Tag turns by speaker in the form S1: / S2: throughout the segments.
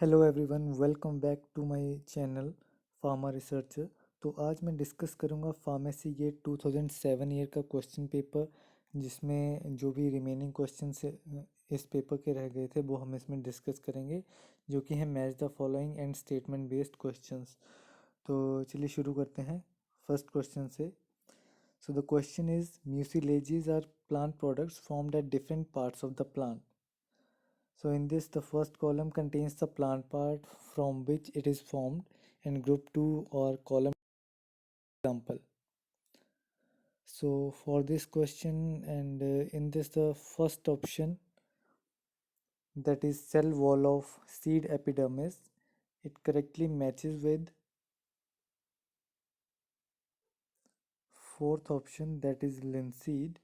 S1: Hello everyone, welcome back to my channel pharma researcher. तो आज मैं डिस्कस करूंगा फार्मेसी गेट 2007 ईयर का क्वेश्चन पेपर, जिसमें जो भी रिमेनिंग क्वेश्चन इस पेपर के रह गए थे वो हम इसमें डिस्कस करेंगे, जो कि है match the following and statement based questions. तो चलिए शुरू करते हैं फर्स्ट क्वेश्चन से। So the question is mucilages are plant products formed at different parts of the plant. So in this, the first column contains the plant part from which it is formed, and group 2 or column example. So for this question, and in this, the first option, that is cell wall of seed epidermis, it correctly matches with fourth option, that is linseed.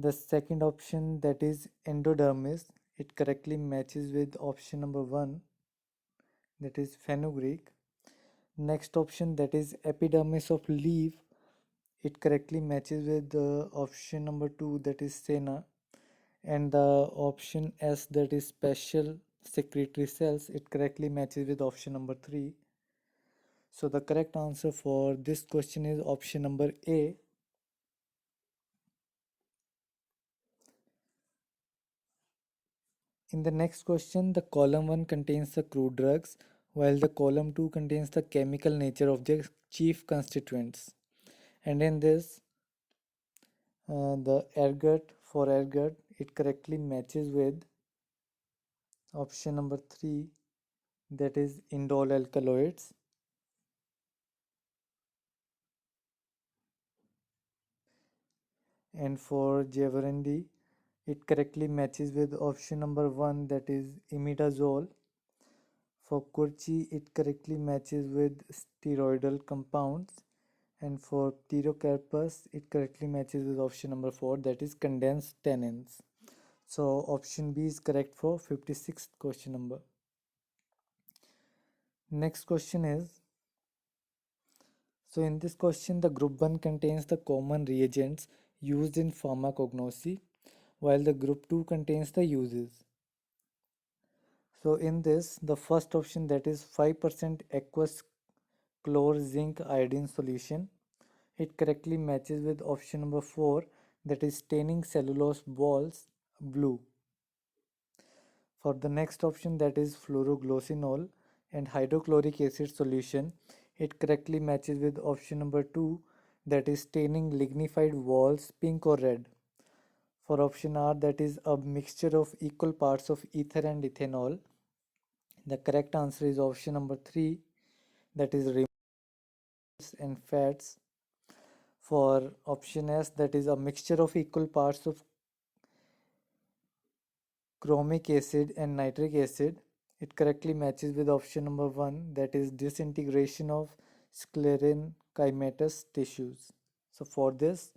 S1: The second option, that is endodermis, it correctly matches with option number 1, that is fenugreek. Next option, that is epidermis of leaf, it correctly matches with the option number 2, that is Sena. And the option S, that is special secretory cells, it correctly matches with option number 3. So the correct answer for this question is option number A. In the next question, the column 1 contains the crude drugs, while the column 2 contains the chemical nature of the chief constituents. And in this, the ergot, for ergot, it correctly matches with option number 3, that is indole alkaloids. And for Javerendi, it correctly matches with option number 1, that is imidazole. For Kurchi, it correctly matches with steroidal compounds. And for Pterocarpus, it correctly matches with option number 4, that is condensed tannins. So option B is correct for 56th question number. Next question is, so in this question, the group 1 contains the common reagents used in pharmacognosy, while the group 2 contains the uses. So in this, the first option, that is 5% aqueous chlor zinc iodine solution, it correctly matches with option number 4, that is staining cellulose balls blue. For the next option, that is fluoroglossinol and hydrochloric acid solution, it correctly matches with option number 2, that is staining lignified walls pink or red. For option R, that is a mixture of equal parts of ether and ethanol, the correct answer is option number 3, that is removals and fats. For option S, that is a mixture of equal parts of chromic acid and nitric acid, it correctly matches with option number 1, that is disintegration of sclerenchymatous tissues. So for this,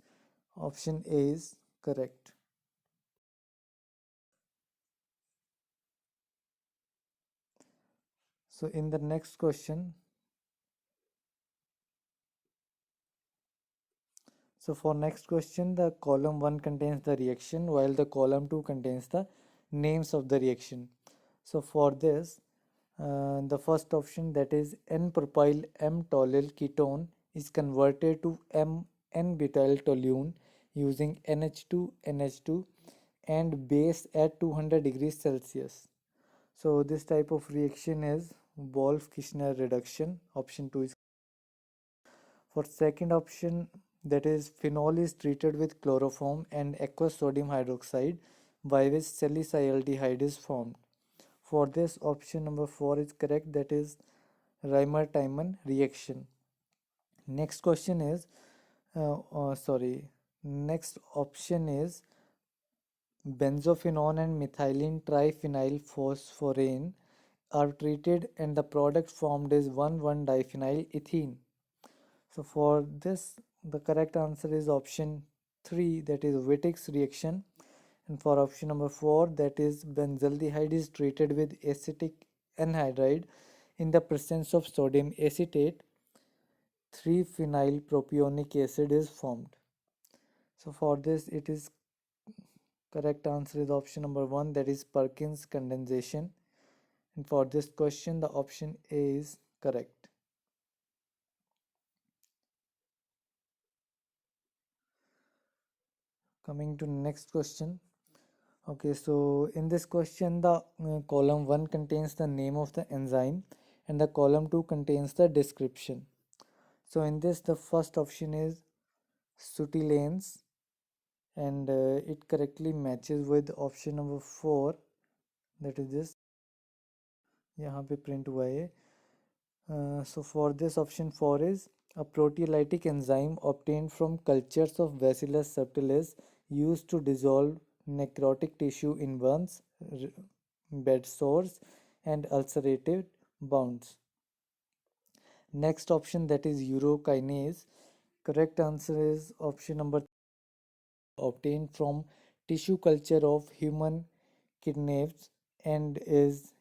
S1: option A is correct. So in the next question, so for next question, the column 1 contains the reaction, while the column 2 contains the names of the reaction. So for this, the first option, that is N-propyl M-toluene ketone is converted to N-butyl toluene using NH2 and base at 200 degrees Celsius. So this type of reaction is Wolff-Kishner reduction. Option 2 is. For second option, that is phenol is treated with chloroform and aqueous sodium hydroxide, by which salicylaldehyde is formed. For this, option number 4 is correct, that is Reimer-Tiemann reaction. Next question is, next option is benzophenone and methylene triphenyl phosphorane are treated and the product formed is 1,1-diphenyl ethene. So for this, the correct answer is option 3, that is Wittig's reaction. And for option number 4, that is benzaldehyde is treated with acetic anhydride in the presence of sodium acetate, 3-phenyl propionic acid is formed. So for this, it is correct answer is option number 1, that is Perkins condensation. And for this question, the option A is correct. Coming to next question. Okay, so in this question, the column 1 contains the name of the enzyme and the column 2 contains the description. So in this, the first option is sutilans, and it correctly matches with option number 4, that is this, यहाँ पे print हुआ है. So for this, option 4 is a proteolytic enzyme obtained from cultures of Bacillus subtilis used to dissolve necrotic tissue in burns, bed sores, and ulcerated wounds. Next option, that is urokinase. Correct answer is option number obtained from tissue culture of human kidneys and is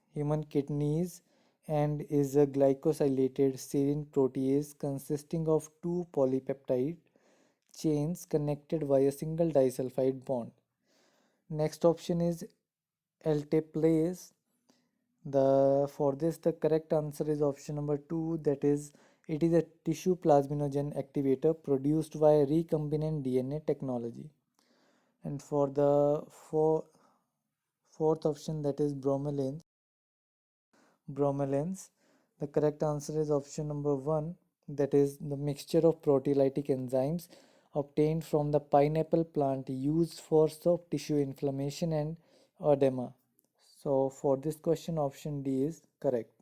S1: a glycosylated serine protease consisting of two polypeptide chains connected by a single disulfide bond. Next option is alteplase. For this, the correct answer is option number 2, that is it is a tissue plasminogen activator produced by recombinant DNA technology. And for the fourth option, that is bromelains. The correct answer is option number 1, that is the mixture of proteolytic enzymes obtained from the pineapple plant used for soft tissue inflammation and edema. So for this question, option D is correct.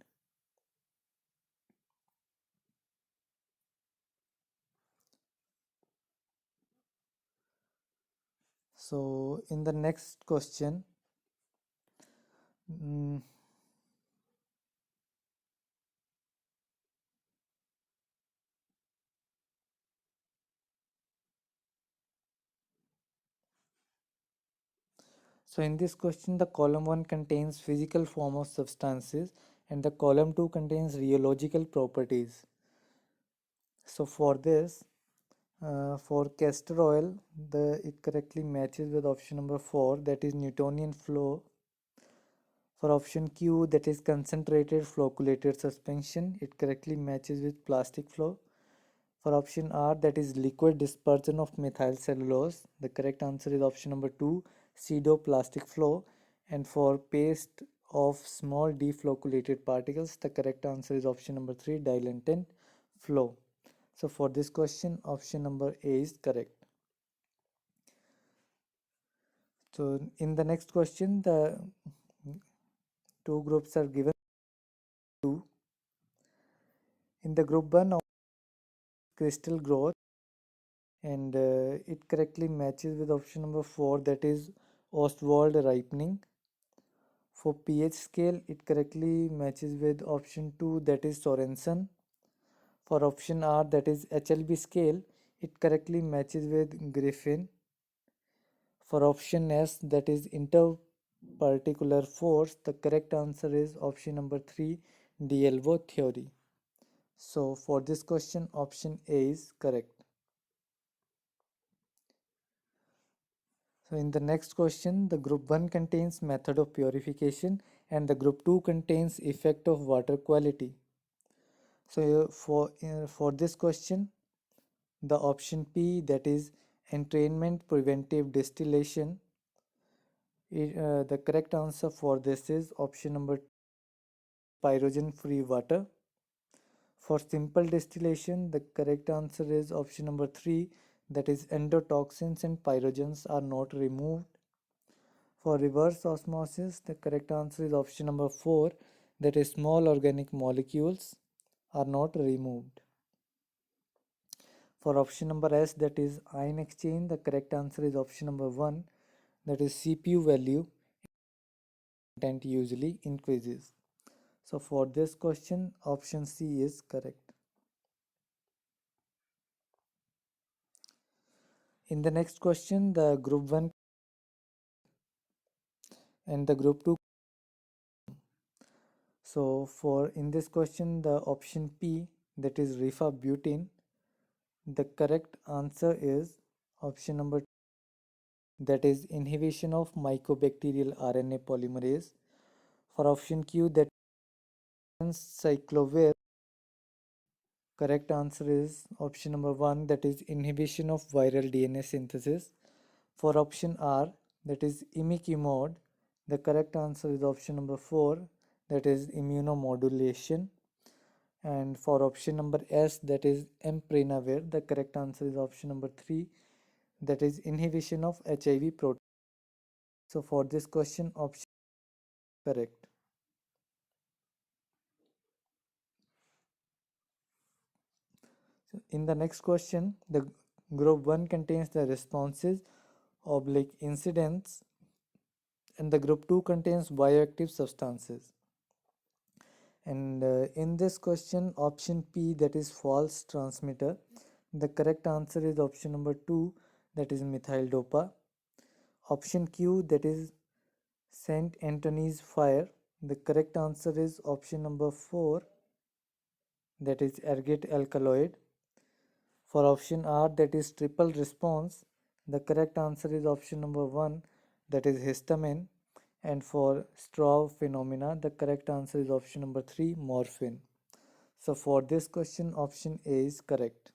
S1: So in the next question, so in this question, the column 1 contains physical form of substances and the column 2 contains rheological properties. So for this, for castor oil, it correctly matches with option number 4, that is Newtonian flow. For option Q, that is concentrated flocculated suspension, it correctly matches with plastic flow. For option R, that is liquid dispersion of methyl cellulose, the correct answer is option number 2, pseudoplastic flow. And for paste of small deflocculated particles, the correct answer is option number 3, dilatant flow. So for this question, option number A is correct. So in the next question, the two groups are given. Two. In the group 1 of crystal growth, and it correctly matches with option number 4, that is Ostwald ripening. For pH scale, it correctly matches with option 2, that is Sorensen. For option R, that is HLB scale, it correctly matches with Griffin. For option S, that is interparticular force, the correct answer is option number 3, D'Alvo theory. So for this question, option A is correct. So in the next question, the group 1 contains method of purification and the group 2 contains effect of water quality. So for this question, the option P, that is entrainment preventive distillation, the correct answer for this is option number pyrogen free water. For simple distillation, the correct answer is option number 3, that is endotoxins and pyrogens are not removed. For reverse osmosis, the correct answer is option number 4, that is small organic molecules are not removed. For option number S, that is ion exchange, the correct answer is option number 1, that is CPU value content usually increases. So for this question, option C is correct. In the next question, the group 1 and the group 2. So for in this question, the option P, that is rifabutene, the correct answer is option number 2, that is inhibition of mycobacterial RNA polymerase. For option Q, that cyclovir. Correct answer is option number 1, that is inhibition of viral DNA synthesis. For option R, that is imiquimod, the correct answer is option number 4, that is immunomodulation. And for option number S, that is emprenavir, the correct answer is option number 3, that is inhibition of HIV protein. So for this question, option correct. So in the next question, the group 1 contains the responses oblique incidents, and the group 2 contains bioactive substances. And in this question, option P, that is false transmitter, the correct answer is option number 2, that is methyl dopa. Option Q, that is Saint Anthony's fire, the correct answer is option number 4, that is ergot alkaloid. For option R, that is triple response, the correct answer is option number 1, that is histamine. And for straw phenomena, the correct answer is option number 3, morphine. So for this question, option A is correct.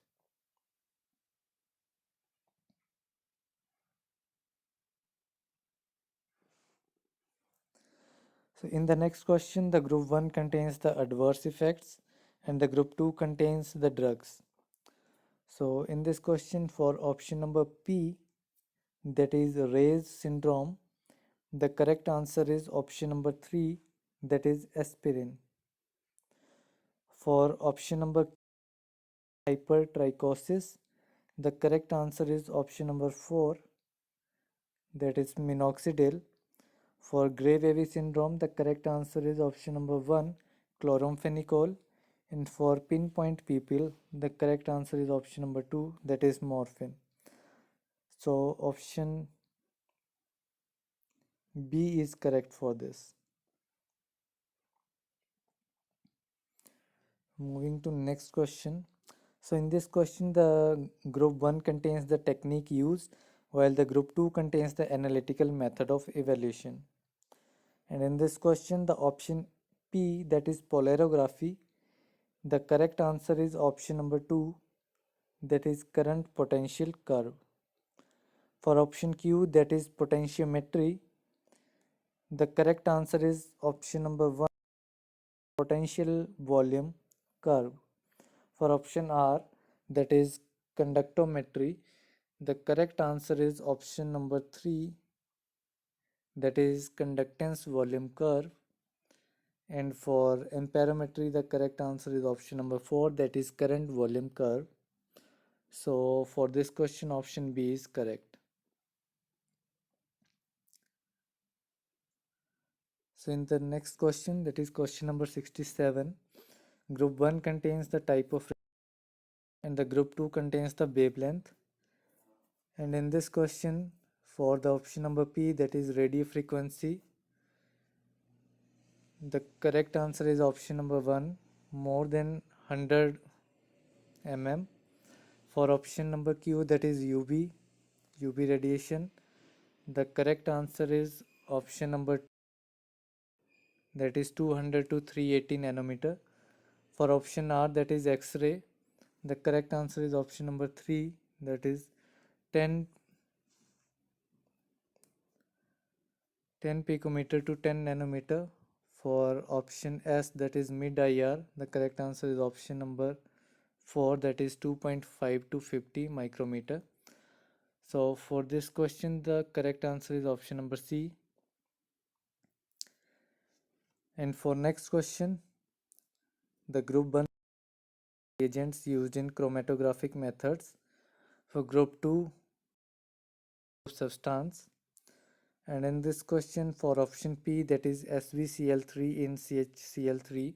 S1: So in the next question, the group 1 contains the adverse effects and the group 2 contains the drugs. So in this question, for option number P, that is Ray's syndrome, the correct answer is option number 3, that is aspirin. For option number hypertrichosis, the correct answer is option number 4, that is minoxidil. For gray baby syndrome, the correct answer is option number 1, chloramphenicol. And for pinpoint pupil, the correct answer is option number 2, that is morphine. So option B is correct for this. Moving to next question. So in this question, the group 1 contains the technique used, while the group 2 contains the analytical method of evaluation. And in this question, the option P, that is polarography, the correct answer is option number 2, that is current potential curve. For option Q, that is potentiometry, the correct answer is option number 1, potential volume curve. For option R, that is conductometry, the correct answer is option number 3, that is conductance volume curve. And for amperometry, the correct answer is option number 4, that is current volume curve. So for this question, option B is correct. So in the next question, that is question number 67, group 1 contains the type of and the group 2 contains the wavelength. And in this question, for the option number P, that is radio frequency, the correct answer is option number 1, more than 100 mm. For option number Q, that is UV radiation, the correct answer is option number 2, that is 200 to 380 nanometer. For option R, that is X-ray, the correct answer is option number 3, that is 10 picometer to 10 nanometer. For option S, that is mid IR, the correct answer is option number 4, that is 2.5 to 50 micrometer. So for this question, the correct answer is option number C. And for next question, the group 1 reagents used in chromatographic methods. For group 2, substance. And in this question, for option P, that is SvCl3 in CHCl3,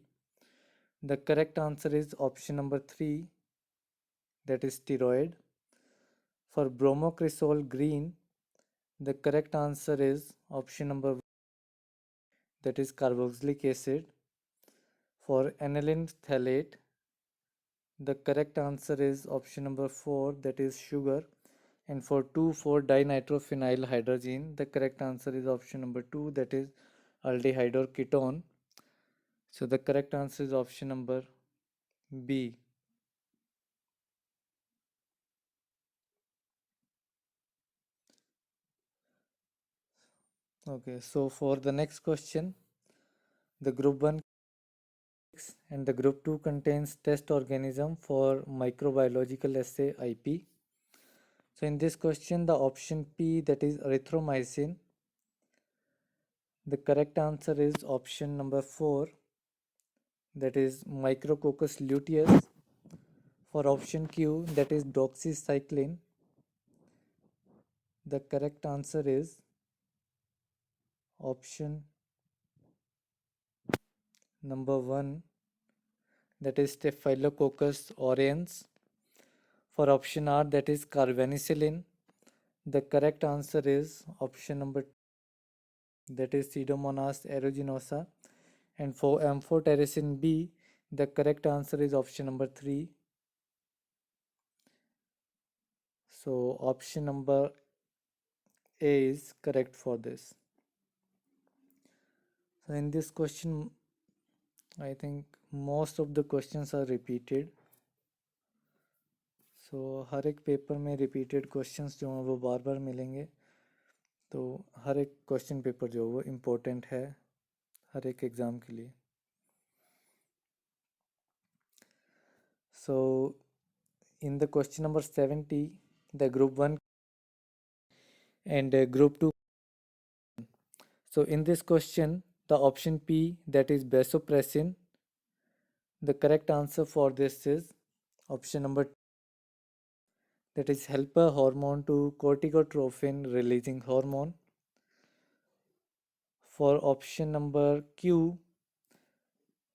S1: the correct answer is option number 3, that is steroid. For bromocresol green, the correct answer is option number 1, that is carboxylic acid. For aniline phthalate, the correct answer is option number 4, that is sugar. And for 2,4-dinitrophenyl hydrazine, the correct answer is option number 2, that is aldehyde or ketone. So the correct answer is option number B. Okay, so for the next question, the group 1 and the group 2 contains test organism for microbiological assay IP. So in this question, the option P, that is erythromycin, the correct answer is option number 4, that is Micrococcus luteus. For option Q, that is doxycycline, the correct answer is option number 1, that is Staphylococcus aureus. For option R, that is carbanicillin, the correct answer is option number 2, that is Pseudomonas aeruginosa. And for amphotericin B, the correct answer is option number 3. So option number A is correct for this. So in this question, I think most of the questions are repeated. So हर एक paper में repeated questions जो हैं वो बार बार मिलेंगे, तो हर एक question paper जो वो इम्पोर्टेंट है हर एक एग्ज़ाम के लिए. So in the question number 70, the group 1 and group 2. So in this question, the option P, that is vasopressin, the correct answer for this is option number 2, that is helper hormone to corticotrophin releasing hormone. For option number Q,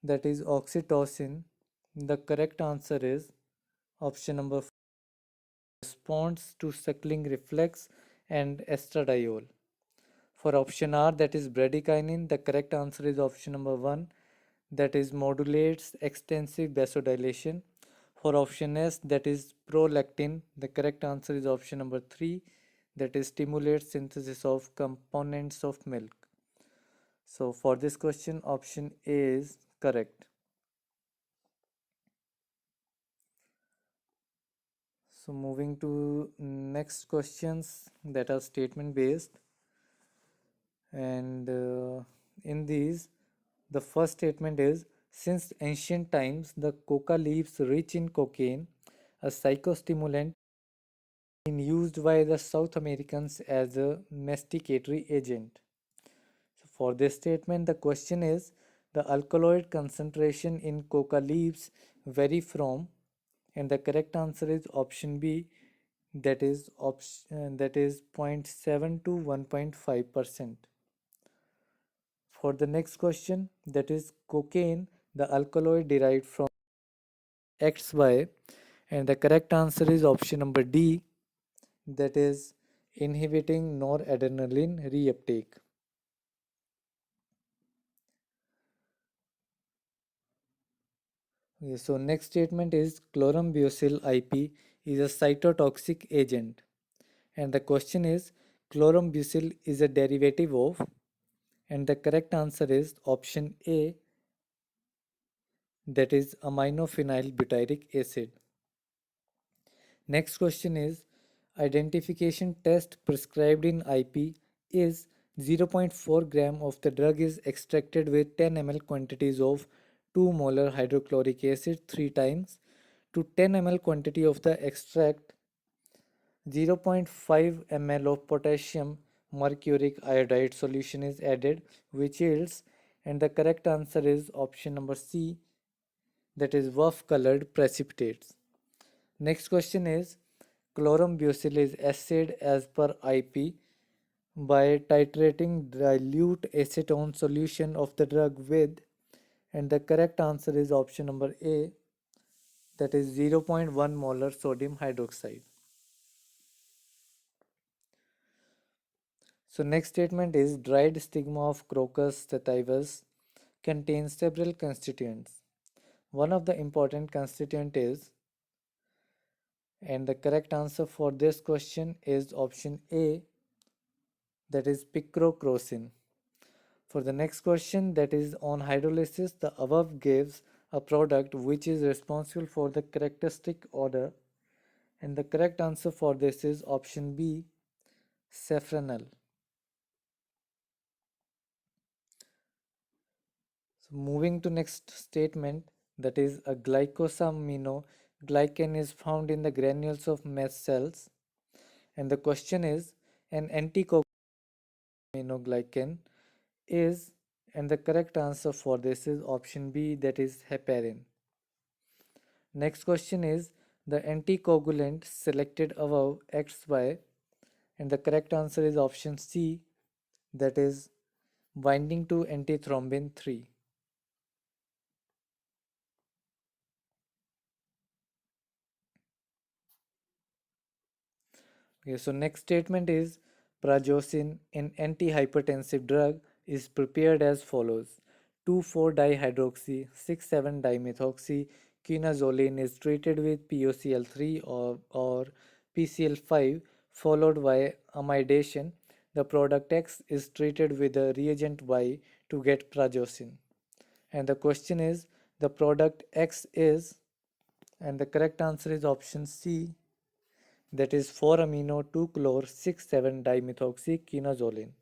S1: that is oxytocin, the correct answer is option number 4, response to suckling reflex and estradiol. For option R, that is bradykinin, the correct answer is option number 1, that is modulates extensive vasodilation. For option S, that is prolactin, the correct answer is option number 3, that is stimulates synthesis of components of milk. So for this question, option A is correct. So moving to next questions that are statement based, and in these, the first statement is, since ancient times the coca leaves rich in cocaine, a psychostimulant, been used by the South Americans as a masticatory agent. So for this statement, the question is, the alkaloid concentration in coca leaves vary from, and the correct answer is option B, that is 0.7 to 1.5%. For the next question, that is cocaine, the alkaloid derived from XY, and the correct answer is option number D, that is inhibiting noradrenaline reuptake. Okay, so next statement is chlorambucil IP is a cytotoxic agent, and the question is chlorambucil is a derivative of, and the correct answer is option A, that is aminophenyl butyric acid. Next question is, identification test prescribed in IP is 0.4 gram of the drug is extracted with 10 ml quantities of 2 molar hydrochloric acid 3 times. To 10 ml quantity of the extract, 0.5 ml of potassium mercuric iodide solution is added, which yields, and the correct answer is option number C, that is buff colored precipitates. Next question is, chlorambucil is acid as per IP by titrating dilute acetone solution of the drug with, and the correct answer is option number A, that is 0.1 molar sodium hydroxide. So next statement is, dried stigma of Crocus sativus contains several constituents. One of the important constituent is, and the correct answer for this question is option A, that is picrocrosin. For the next question, that is on hydrolysis, the above gives a product which is responsible for the characteristic order, and the correct answer for this is option B, safranal. So moving to next statement, that is a glycosaminoglycan is found in the granules of mast cells, and the question is an anticoaguloglycan is, and the correct answer for this is option B, that is heparin. Next question is the anticoagulant selected above acts by, and the correct answer is option C, that is binding to antithrombin 3. Okay, so next statement is prazosin, an antihypertensive drug, is prepared as follows: 2,4-dihydroxy 6,7-dimethoxy quinazoline is treated with POCl3 or PCl5 followed by amidation. The product X is treated with the reagent Y to get prazosin. And the question is the product X is, and the correct answer is option C, that is 4-amino-2-chlor-6,7-dimethoxyquinazoline.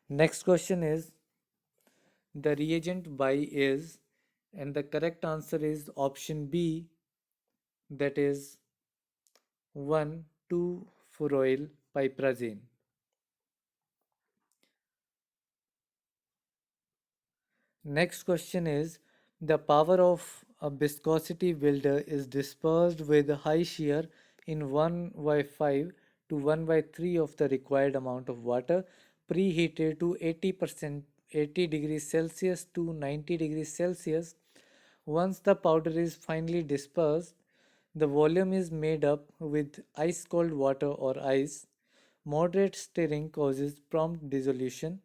S1: Next question is the reagent by is, and the correct answer is option B, that is 1,2-furoyl piperazine. Next question is the power of a viscosity builder is dispersed with high shear in 1/5 to 1/3 of the required amount of water preheated to 80 degrees Celsius to 90 degrees Celsius. Once the powder is finally dispersed, the volume is made up with ice cold water or ice. Moderate stirring causes prompt dissolution.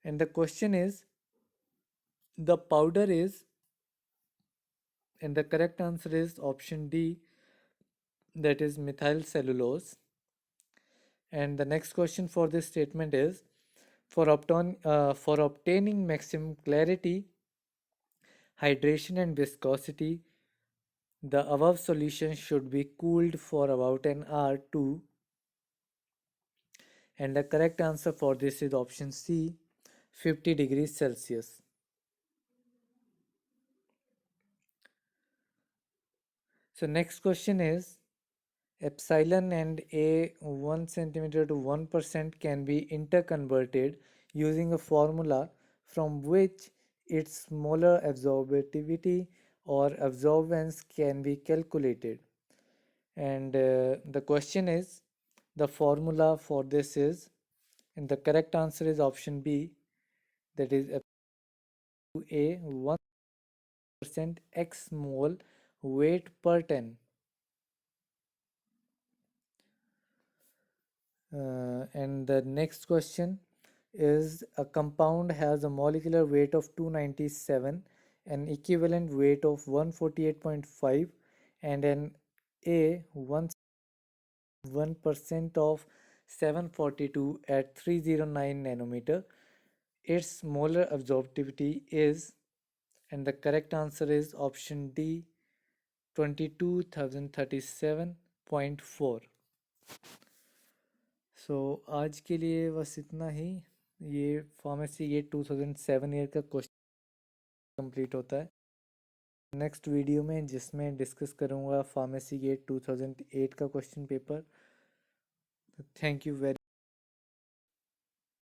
S1: And the question is the powder is, and the correct answer is option D, that is methyl cellulose. And the next question for this statement is for obtaining maximum clarity, hydration and viscosity, the above solution should be cooled for about an hour too. And the correct answer for this is option C, 50 degrees Celsius. So next question is epsilon and a 1 centimeter to 1% can be interconverted using a formula from which its molar absorptivity or absorbance can be calculated. And the question is the formula for this is, and the correct answer is option B, that is a 1% x mole weight per 10. And the next question is a compound has a molecular weight of 297, an equivalent weight of 148.5, and an A 1% of 742 at 309 nanometer. Its molar absorptivity is, and the correct answer is option D, 22,037.4. सो आज के लिए बस इतना ही। ये pharmacy ये 2007 year का question complete होता है नेक्स्ट वीडियो में, जिसमें डिस्कस करूँगा फार्मेसी ये 2008 का question paper. Thank you very